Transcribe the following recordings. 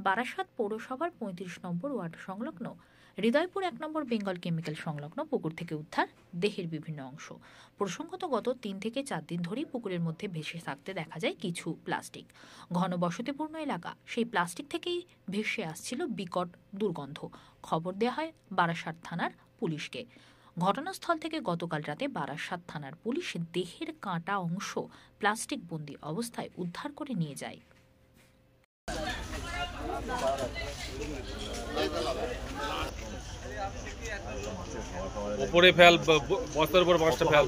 বারাসাত পৌরসভার ৩৫ নম্বর ওয়ার্ড সংলগ্ন হৃদয়পুর ১ নম্বর বেঙ্গল কেমিক্যাল সংলগ্ন পুকুর থেকে উদ্ধার দেহের বিভিন্ন অংশ। প্রসঙ্গত গত ৩ থেকে ৪ দিন ধরেই পুকুরের মধ্যে ভেসে থাকতে দেখা যায় কিছু প্লাস্টিক। ঘন বসতিপূর্ণ এলাকা, সেই প্লাস্টিক থেকেই ভেসে আসছিল বিকট দুর্গন্ধ। খবর দেওয়া হয় বারাসাত থানার পুলিশকে। ঘটনাস্থল থেকে গতকাল রাতে বারাসাত থানার পুলিশ দেহের কাটা অংশ প্লাস্টিক বন্দি অবস্থায় উদ্ধার করে নিয়ে যায়। উপরে ফেল, বস্তার উপর মাছটা ফেল,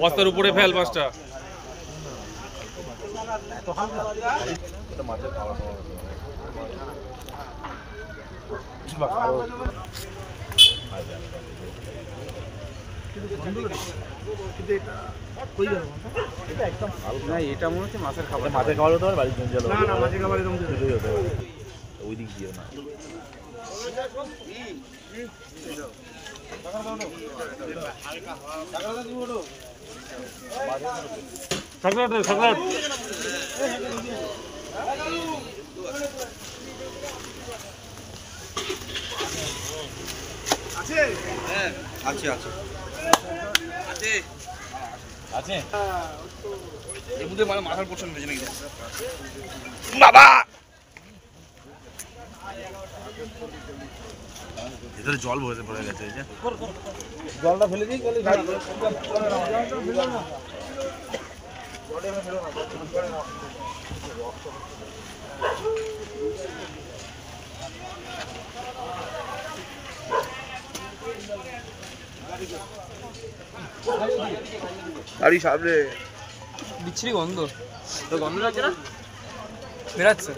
বস্তার উপরে ফেল মাছটা। এটা মনে হচ্ছে মাছের খাবার, মাছের খাবার হতে পারে, বাড়ির জঞ্জাল না, মাছের খাবার এরকম দুটোই হতে পারে। ওই দিক দিয়ে না আছে, হ্যাঁ আছে আছে আছে আছে এর মধ্যে মানে মাথার পোর্শন হয়েছে নাকি বাবা? এদের জল ভরে পড়ে গেছে, এই যে জলটা ফেলে দিই। গাড়ি সামনে বিচ্ছিরি গন্ধ, তো গন্ধ লাগছে না, বেরাচ্ছে।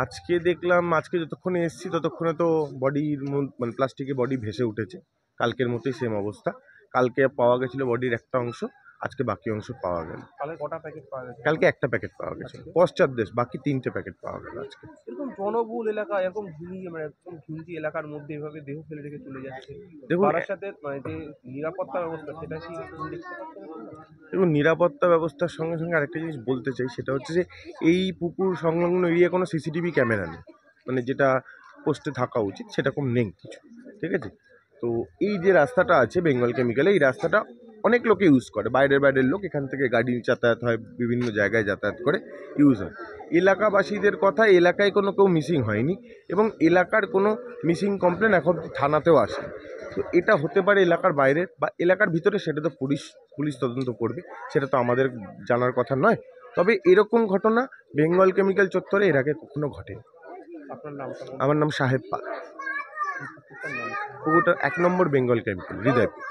আজকে দেখলাম, আজকে যতক্ষণে এসেছি ততক্ষণে তো বডির মানে প্লাস্টিকের বডি ভেসে উঠেছে। কালকের মতোই সেম অবস্থা। কালকে পাওয়া গেছিলো বডির একটা অংশ, আজকে বাকি অংশ পাওয়া গেল। কটা প্যাকেট পাওয়া গেছে? কালকে একটা প্যাকেট পাওয়া গেছে, পশ্চাৎদেশ বাকি 3টে প্যাকেট পাওয়া গেল আজকে। এরকম জনবহুল এলাকা, এরকম মানে এরকম ঘিঞ্জি এলাকার মধ্যে এভাবে দেহ ফেলে রেখে চলে যাচ্ছে। দেখুন, বারাসাতে মানে যে নিরাপত্তা ব্যবস্থা, সেটা কি দেখতে পাচ্ছেন? দেখুন, নিরাপত্তা ব্যবস্থার সঙ্গে সঙ্গে আরেকটা জিনিস বলতে চাই, সেটা হচ্ছে যে এই পুকুর সংলগ্ন এরিয়া কোনো সিসিটিভি ক্যামেরা নেই, মানে যেটা পোস্টে থাকা উচিত সেরকম নেই কিছু, ঠিক আছে? তো এই যে রাস্তাটা আছে বেঙ্গল কেমিক্যালে, এই রাস্তাটা অনেক লোকে ইউজ করে, বাইরের লোক এখান থেকে গাড়ি যাতায়াত হয়, বিভিন্ন জায়গায় যাতায়াত করে, ইউজ হয়। এলাকাবাসীদের কথা, এলাকায় কোনো কেউ মিসিং হয়নি এবং এলাকার কোনো মিসিং কমপ্লেন এখন থানাতেও আসে। তো এটা হতে পারে এলাকার বাইরে বা এলাকার ভিতরে, সেটা তো পুলিশ তদন্ত করবে, সেটা তো আমাদের জানার কথা নয়। তবে এরকম ঘটনা বেঙ্গল কেমিক্যাল চত্বরে এর আগে কখনো ঘটেনি। আপনার নাম? আমার নাম সাহেব পাল। পুকুরটা 1 নম্বর বেঙ্গল কেমিক্যাল, হৃদয়পুর।